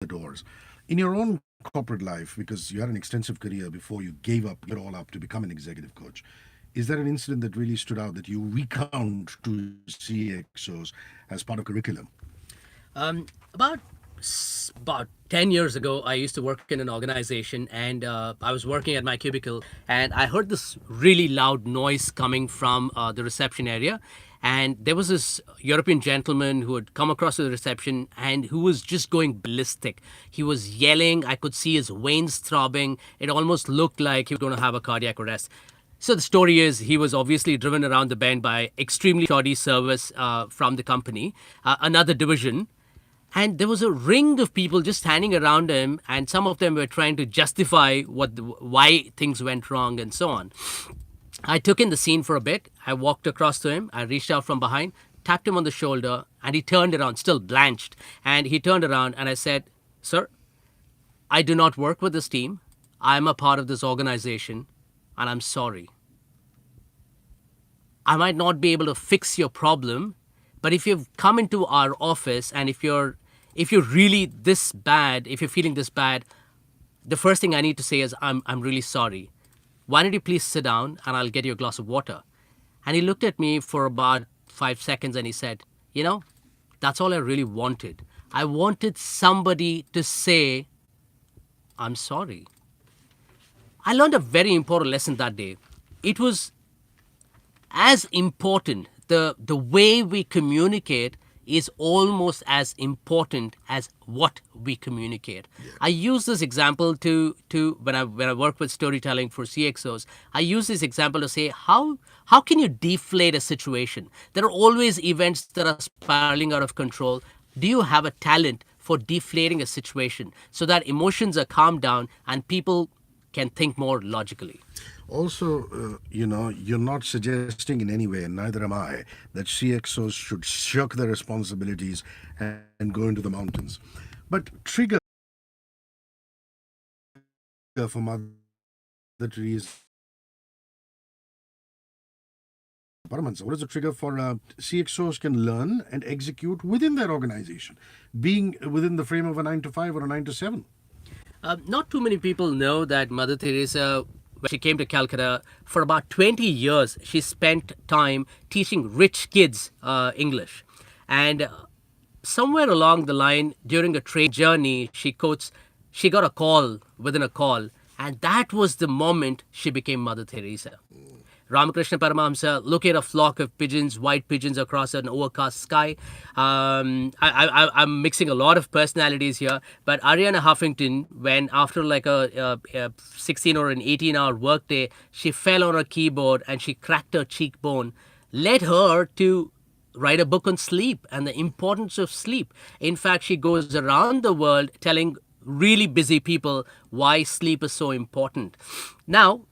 the doors. In your own corporate life, because you had an extensive career before you gave up, it all up to become an executive coach, is there an incident that really stood out that you recount to CXOs as part of curriculum? Um, about about 10 years ago, I used to work in an organization, and I was working at my cubicle, and I heard this really loud noise coming from the reception area. And there was this European gentleman who had come across to the reception and who was just going ballistic. He was yelling. I could see his veins throbbing. It almost looked like he was going to have a cardiac arrest. So the story is he was obviously driven around the bend by extremely shoddy service from the company, another division, and there was a ring of people just standing around him, and some of them were trying to justify why things went wrong and so on. I took in the scene for a bit. I walked across to him. I reached out from behind, tapped him on the shoulder, and he turned around, still blanched. And he turned around, and I said, "Sir, I do not work with this team. I'm a part of this organization, and I'm sorry. I might not be able to fix your problem, but if you've come into our office and if you're really this bad, if you're feeling this bad, the first thing I need to say is I'm really sorry. Why don't you please sit down and I'll get you a glass of water?" And he looked at me for about 5 seconds and he said, that's all I really wanted. I wanted somebody to say, "I'm sorry." I learned a very important lesson that day. It was as important. The way we communicate is almost as important as what we communicate. I use this example to when I work with storytelling for CXOs. I use this example to say how can you deflate a situation? There are always events that are spiraling out of control. Do you have a talent for deflating a situation so that emotions are calmed down and people can think more logically? Also, you're not suggesting in any way, and neither am I, that CXOs should shirk their responsibilities and go into the mountains. But trigger for Mother Teresa. Paramahansa, what is the trigger for CXOs can learn and execute within their organization, being within the frame of a 9 to 5 or a 9 to 7? Not too many people know that Mother Teresa, when she came to Calcutta, for about 20 years, she spent time teaching rich kids English. And somewhere along the line, during a train journey, she quotes, she got a call within a call. And that was the moment she became Mother Teresa. Ramakrishna Paramahamsa looking at a flock of pigeons, white pigeons across an overcast sky. I'm mixing a lot of personalities here, but Ariana Huffington, when after like a 16 or an 18-hour workday, she fell on her keyboard and she cracked her cheekbone, led her to write a book on sleep and the importance of sleep. In fact, she goes around the world telling really busy people why sleep is so important. Now,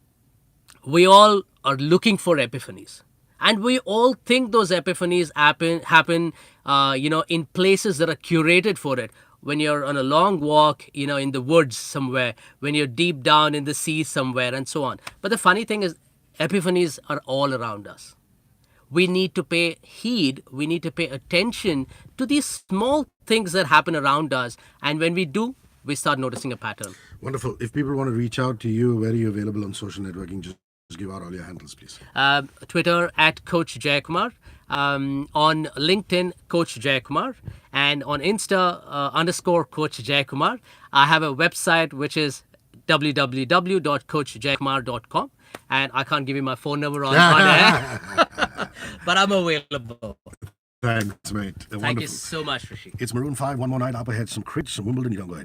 we all are looking for epiphanies, and we all think those epiphanies happen in places that are curated for it. When you're on a long walk, in the woods somewhere, when you're deep down in the sea somewhere, and so on. But the funny thing is, epiphanies are all around us. We need to pay heed, we need to pay attention to these small things that happen around us, and when we do, we start noticing a pattern. Wonderful. If people want to reach out to you, where are you available on social networking? Just give out all your handles, please. Twitter at Coach JayKumar, on LinkedIn Coach JayKumar, and on Insta _Coach JayKumar. I have a website which is www.coachjaykumar.com, and I can't give you my phone number on air, but I'm available. Thanks, mate. Thank you so much, Hrishi. It's Maroon 5, one more night up ahead. Some crits, some Wimbledon. You don't go ahead.